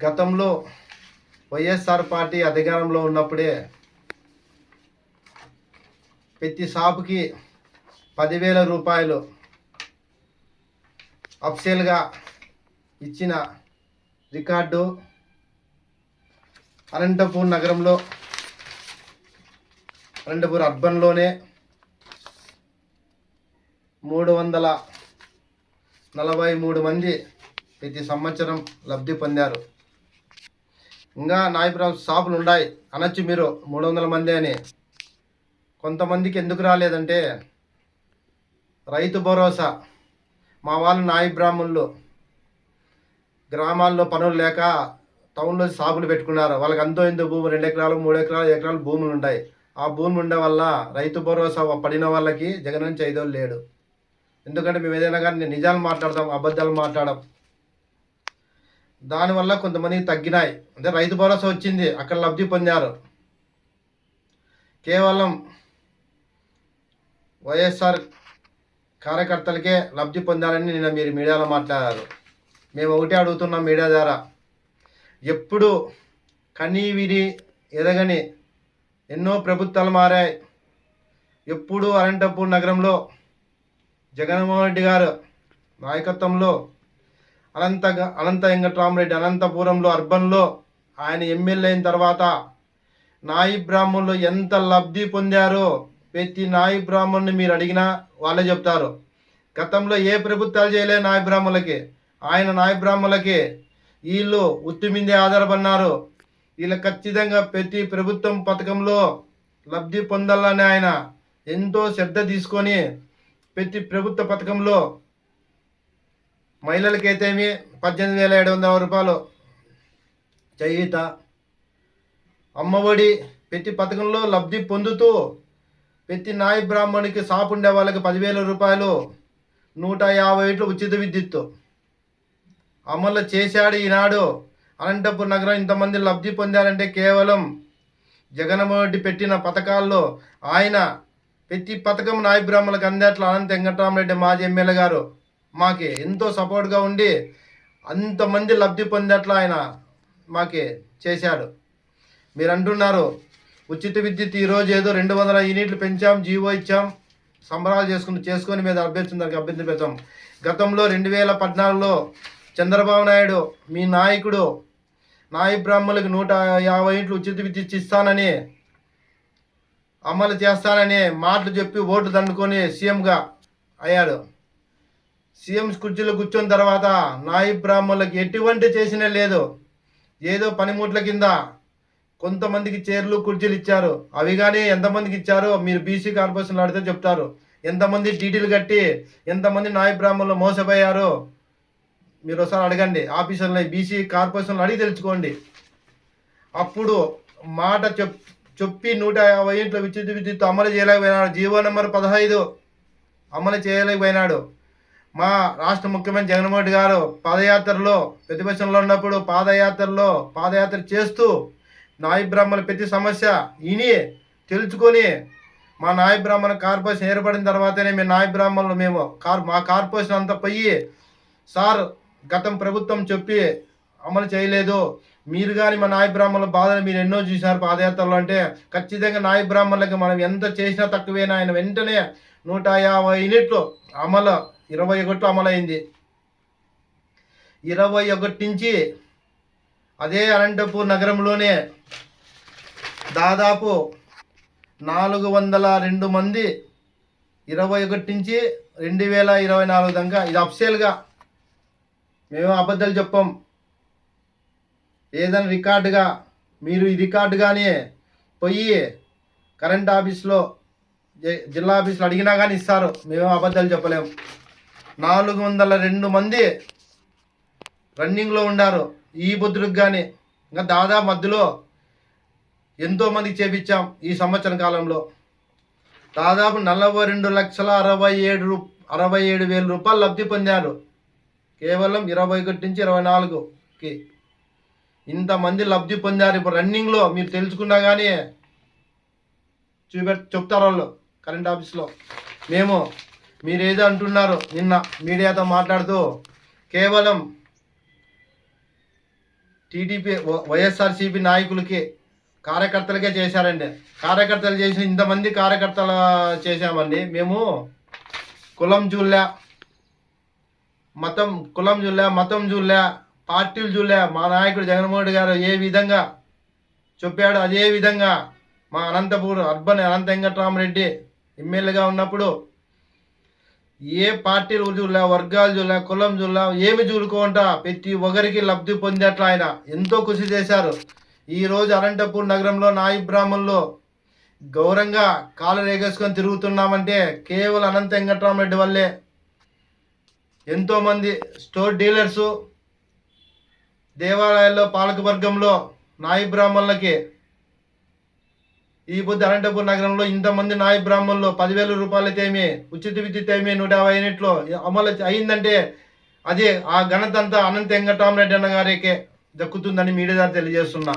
గతంలో వైఎస్ఆర్ పార్టీ అధికారంలో ఉన్నప్పుడే ప్రతి షాపుకి 10,000 రూపాయలు అఫ్సేల్గా ఇచ్చిన రికార్డు అనంతపూర్ నగరంలో, అనంతపూర్ అర్బన్లోనే 343 మంది ప్రతి సంవత్సరం లబ్ధి పొందారు. ఇంకా నాయపురం షాపులు ఉన్నాయి అనొచ్చు మీరు 300 మంది అని. కొంతమందికి ఎందుకు రాలేదంటే రైతు భరోసా, మా వాళ్ళు నాయ బ్రాహ్మణులు గ్రామాల్లో పనులు లేక టౌన్లో షాపులు పెట్టుకున్నారు. వాళ్ళకి అంతో ఇంతో భూమి 2 ఎకరాలు 3 ఎకరాలు ఎకరాలు భూములు ఉంటాయి. ఆ భూమి ఉండే వల్ల రైతు భరోసా పడిన వాళ్ళకి జగన్ నుంచి 5 లేడు. ఎందుకంటే మేము ఏదైనా కానీ నిజాలు మాట్లాడతాం, అబద్ధాలు మాట్లాడడం. దానివల్ల కొంతమందికి తగ్గినాయి. అంటే రైతు భరోసా వచ్చింది, అక్కడ లబ్ధి పొందారు. కేవలం వైఎస్ఆర్ కార్యకర్తలకే లబ్ధి పొందాలని నిన్న మీరు మీడియాలో మాట్లాడారు. మేము ఒకటే అడుగుతున్నాం మీడియా ద్వారా, ఎప్పుడు కనీ విని ఎదగని ఎన్నో ప్రభుత్వాలు మారాయి. ఎప్పుడు అనంతపూర్ నగరంలో జగన్మోహన్ రెడ్డి గారు నాయకత్వంలో అనంత వెంకట్రామరెడ్డి అనంతపురంలో అర్బన్లో ఆయన ఎమ్మెల్యే అయిన తర్వాత నాయి బ్రాహ్మణులు ఎంత లబ్ధి పొందారో ప్రతి నాయి బ్రాహ్మణుని మీరు అడిగినా వాళ్ళే చెప్తారు. గతంలో ఏ ప్రభుత్వాలు చేయలే నాయ బ్రాహ్మణులకి, ఆయన నాయ బ్రాహ్మణులకి వీళ్ళు ఉత్తి మీదే ఆధారపడినారు. వీళ్ళు ఖచ్చితంగా ప్రతి ప్రభుత్వం పథకంలో లబ్ధి పొందాలని ఆయన ఎంతో శ్రద్ధ తీసుకొని ప్రతి ప్రభుత్వ పథకంలో మహిళలకైతేమి 18,700 రూపాయలు చేయూత, అమ్మఒడి ప్రతి పథకంలో లబ్ధి పొందుతూ ప్రతి నాయ బ్రాహ్మణునికి షాపు ఉండే వాళ్ళకి 10,000 రూపాయలు 150 ఉచిత విద్యుత్తు అమలు చేశాడు. ఈనాడు అనంతపూర్ నగరం ఇంతమంది లబ్ధి పొందారంటే కేవలం జగన్మోహన్ రెడ్డి పెట్టిన పథకాల్లో ఆయన ప్రతి పథకం నాయ బ్రాహ్మణులకు అందేట్లా అనంత వెంకటరామరెడ్డి మాజీ ఎమ్మెల్యే గారు మాకి ఎంతో సపోర్ట్గా ఉండి అంతమంది లబ్ధి పొందేట్లా ఆయన మాకి చేశాడు. మీరు అంటున్నారు ఉచిత విద్యుత్ ఈరోజు ఏదో 200 యూనిట్లు పెంచాం, జీవో ఇచ్చాం, సంబరాలు చేసుకొని మీద అభ్యర్థి పెంచాం. గతంలో 2014లో చంద్రబాబు నాయుడు మీ నాయకుడు నాయ బ్రాహ్మణులకు 150 యూనిట్లు ఉచిత విద్యుత్ ఇస్తానని అమలు చేస్తానని మాటలు చెప్పి ఓటు దండుకొని సీఎంగా అయ్యాడు. సీఎం కుర్చీలో కూర్చొని తర్వాత నాయ బ్రాహ్మణులకు ఎటువంటి చేసినా లేదు. ఏదో పనిముట్ల కింద కొంతమందికి చైర్లు కుర్చీలు ఇచ్చారు. అవి కానీ ఎంతమందికి ఇచ్చారో మీరు బీసీ కార్పొరేషన్లో అడిగితే చెప్తారు. ఎంతమంది డీటీలు కట్టి ఎంతమంది నాయ బ్రాహ్మణులు మోసపోయారో మీరు ఒకసారి అడగండి. ఆఫీసర్లో బీసీ కార్పొరేషన్లో అడిగి తెలుసుకోండి. అప్పుడు మాట చెప్పి 150 యూనిట్ల ఉచిత విద్యుత్ అమలు చేయలేకపోయినాడు. జీవో నెంబర్ 15 అమలు చేయలేకపోయినాడు. మా రాష్ట్ర ముఖ్యమంత్రి జగన్మోహన్ రెడ్డి గారు పాదయాత్రలో ప్రతిపక్షంలో ఉన్నప్పుడు పాదయాత్ర చేస్తూ నాయ బ్రాహ్మణుల ప్రతి సమస్య విని తెలుసుకొని మా నాయ బ్రాహ్మణ కార్పొరేషన్ ఏర్పడిన తర్వాతనే మేము నాయ బ్రాహ్మణులు మా కార్పొరేషన్ అంతా పోయి సార్ గతం ప్రభుత్వం చెప్పి అమలు చేయలేదు, మీరు కానీ మా నాయ బ్రాహ్మణుల బాధలు మీరు ఎన్నో చూసినారు పాదయాత్రలో అంటే ఖచ్చితంగా నాయ బ్రాహ్మణులకి మనం ఎంత చేసినా తక్కువేనా. ఆయన వెంటనే 150 యూనిట్లు అమలు 21 అమలైంది. 21 నుంచి అదే అనంతపూర్ నగరంలోనే దాదాపు 402 మంది 21 నుంచి 2024 దాకా ఇది అఫ్సేల్గా మేము అబద్ధాలు చెప్పాం. ఏదైనా రికార్డుగా మీరు ఈ రికార్డుగానే పోయి కరెంట్ ఆఫీస్లో జిల్లా ఆఫీస్లో అడిగినా కానీ ఇస్తారు. మేము అబద్ధాలు చెప్పలేము. 402 మంది రన్నింగ్లో ఉన్నారు ఈ బుద్ధుడికి కానీ. ఇంకా దాదాపు మధ్యలో ఎంతోమందికి చేపించాం. ఈ సంవత్సరం కాలంలో దాదాపు 42,67,000 రూపాయలు లబ్ధి పొందారు కేవలం 21 నుంచి 24కి. ఇంతమంది లబ్ధి పొందారు. ఇప్పుడు రన్నింగ్లో మీరు తెలుసుకున్నా కానీ చెప్తారు వాళ్ళు కరెంట్ ఆఫీస్లో. మీరేదో అంటున్నారు నిన్న మీడియాతో మాట్లాడుతూ కేవలం టీడీపీ వైఎస్ఆర్సీపీ నాయకులకి కార్యకర్తలకే చేశారండి. కార్యకర్తలు చేసిన ఇంతమంది కార్యకర్తలు చేశామండి. మేము కులం చూడలే, కులం చూడలే, మతం చూడలే, పార్టీలు చూడలే. మా నాయకుడు జగన్మోహన్ రెడ్డి గారు ఏ విధంగా చెప్పాడు అదే విధంగా మా అనంతపూర్ అర్బన్ అనంత వెంకటరామరెడ్డి ఎమ్మెల్యేగా ఉన్నప్పుడు ఏ పార్టీలు చూడలే, వర్గాలు చూడలే, కులం చూడలే, ఏమి చూడుకోంటా ప్రతి ఒక్కరికి లబ్ధి పొందేట్లా ఆయన ఎంతో కృషి చేశారు. ఈరోజు అనంతపూర్ నగరంలో నాయి బ్రాహ్మణులు గౌరవంగా కాలు రేగేసుకొని తిరుగుతున్నామంటే కేవలం అనంత వెంకటరామరెడ్డి వల్లే. ఎంతోమంది స్టోర్ డీలర్సు, దేవాలయాల్లో పాలకవర్గంలో నాయి బ్రాహ్మణులకి ఈ పొద్దు అనంతపూర్ నగరంలో ఇంతమంది నాయి బ్రాహ్మణులు 10,000 రూపాయలైతేమి, ఉచిత విద్యుత్ ఏమి 150 యూనిట్లు అమలు అయిందంటే అదే ఆ ఘనత అంతా అనంత వెంకటరామరెడ్డి అన్న గారికి దక్కుతుందని మీడియా ద్వారా తెలియజేస్తున్నా.